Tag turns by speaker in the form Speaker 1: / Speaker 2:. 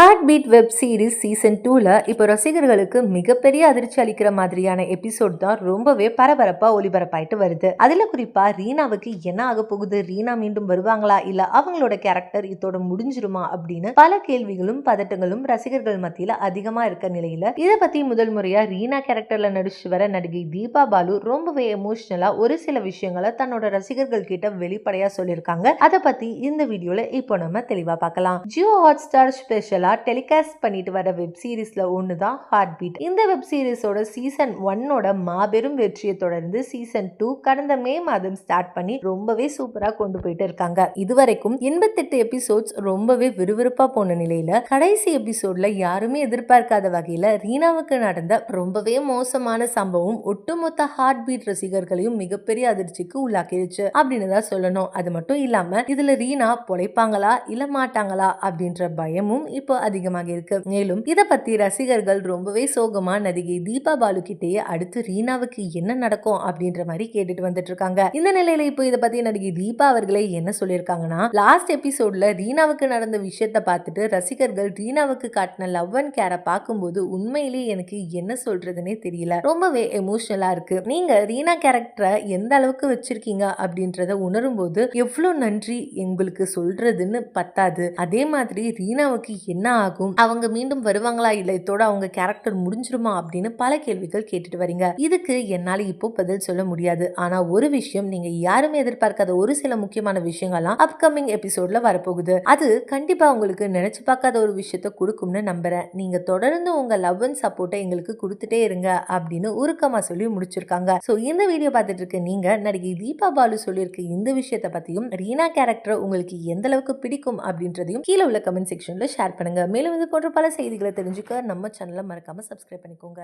Speaker 1: Heart beat web series season 2ல இப்போ ரசிகர்களுக்கு மிகப்பெரிய அதிர்ச்சி அளிக்கிற மாதிரியான எபிசோட் தான் ரொம்பவே பரபரப்பா ஒளிபரப்பாயிட்டு வருது. அதுல குறிப்பா ரீனாவுக்கு என்ன ஆக போகுது, ரீனா மீண்டும் வருவாங்களா இல்ல அவங்களோட கேரக்டர் இதோட முடிஞ்சிருமா அப்படின்னு பல கேள்விகளும் பதட்டங்களும் ரசிகர்கள் மத்தியில அதிகமா இருக்க நிலையில இதை பத்தி முதல் முறையா ரீனா கேரக்டர்ல நடிச்சு வர நடிகை தீபா பாலு ரொம்பவே எமோஷனலா ஒரு சில விஷயங்களை தன்னோட ரசிகர்கள் கிட்ட வெளிப்படையா சொல்லியிருக்காங்க. அதை பத்தி இந்த வீடியோல இப்போ நம்ம தெளிவா பார்க்கலாம். Jio hot star special telecast பண்ணிட்டு வர வெப் சீரிஸ்ல ஒண்ணுதான் ஹார்ட் பீட். இந்த வெப் சீரிஸோட சீசன் 1ஓட மாபெரும் வெற்றியை தொடர்ந்து சீசன் 2 கடந்த மே மாதம் ஸ்டார்ட் பண்ணி ரொம்பவே சூப்பரா கொண்டு போயிட்டு இருக்காங்க. இதுவரைக்கும் 88 எபிசோட்ஸ் ரொம்பவே விறுவிறுப்பா போன நிலையில கடைசி எபிசோட்ல யாருமே எதிர்பார்க்காத வகையில ரீனாவுக்கு நடந்த ரொம்பவே மோசமான சம்பவம் ஒட்டுமொத்த ஹார்ட் பீட் ரசிகர்களையும் மிகப்பெரிய அதிர்ச்சிக்கு உள்ளாக்கிருச்சு அப்படின்னு தான் சொல்லணும். அது மட்டும் இல்லாம இதுல ரீனா பொழைப்பாங்களா இல்ல மாட்டாங்களா அப்படின்ற பயமும் இப்போ அதிகமாக இருக்கு. மேலும் இத பத்தி ரசிகர்கள் ரொம்பவே சோகமா நடிகை தீபா பாலு கிட்டேயே அடுத்து ரீனாவுக்கு என்ன நடக்கும் அப்படின்ற மாதிரி கேட்டுட்டு வந்துட்டு இருக்காங்க. இந்த நிலையில இப்போ இத பத்தி நடிகை தீபா அவர்களே என்ன சொல்லியிருக்காங்கன்னா, லாஸ்ட் எபிசோட்ல ரீனாவுக்கு நடந்த விஷயத்தை பார்த்துட்டு ரசிகர்கள் ரீனாவுக்கு காட்டின லவ் அண்ட் கேரை பார்க்கும்போது உண்மையிலேயே எனக்கு என்ன சொல்றதுன்னே தெரியல, ரொம்பவே எமோஷனலா இருக்கு. நீங்க ரீனா கேரக்டரை எந்த அளவுக்கு வச்சிருக்கீங்க அப்படின்றத உணரும் போது எவ்வளவு நன்றி எங்களுக்கு சொல்றதுன்னு பத்தாது. அதே மாதிரி ரீனாவுக்கு என்ன ஆகும், அவங்க மீண்டும் வருவாங்களா இல்ல இதோட அவங்க கேரக்டர் முடிஞ்சிருமா அப்படின்னு பல கேள்விகள் கேட்டுட்டு வரீங்க. இதுக்கு என்னால இப்போ பதில் சொல்ல முடியாது. ஆனா ஒரு விஷயம், நீங்க யாருமே எதிர்பார்க்காத ஒரு சில முக்கியமான விஷயங்கள்லாம் அப்கமிங் எபிசோட்ல வரப்போகுது. அது கண்டிப்பா உங்களுக்கு நினைச்சு பார்க்காத ஒரு விஷயத்த கொடுக்கும்னு நம்புறேன். நீங்க தொடர்ந்து உங்க லவ் அண்ட் சப்போர்ட்டை எங்களுக்கு கொடுத்துட்டே இருங்க அப்படின்னு உருக்கமா சொல்லி முடிச்சிருக்காங்க. சோ இந்த வீடியோ பார்த்துட்டு இருக்க நீங்க நடிகை தீபா பாலு சொல்லியிருக்க இந்த விஷயத்த பத்தியும் ரீனா கேரக்டர் உங்களுக்கு எந்த அளவுக்கு பிடிக்கும் அப்படின்றதையும் கீழே உள்ள கமெண்ட் செக்ஷன்ல ஷேர் பண்ணுங்க. மேலும் இது போன்ற பல செய்திகளை தெரிஞ்சுக்க நம்ம சேனலை மறக்காம சப்ஸ்கிரைப் பண்ணிக்கோங்க.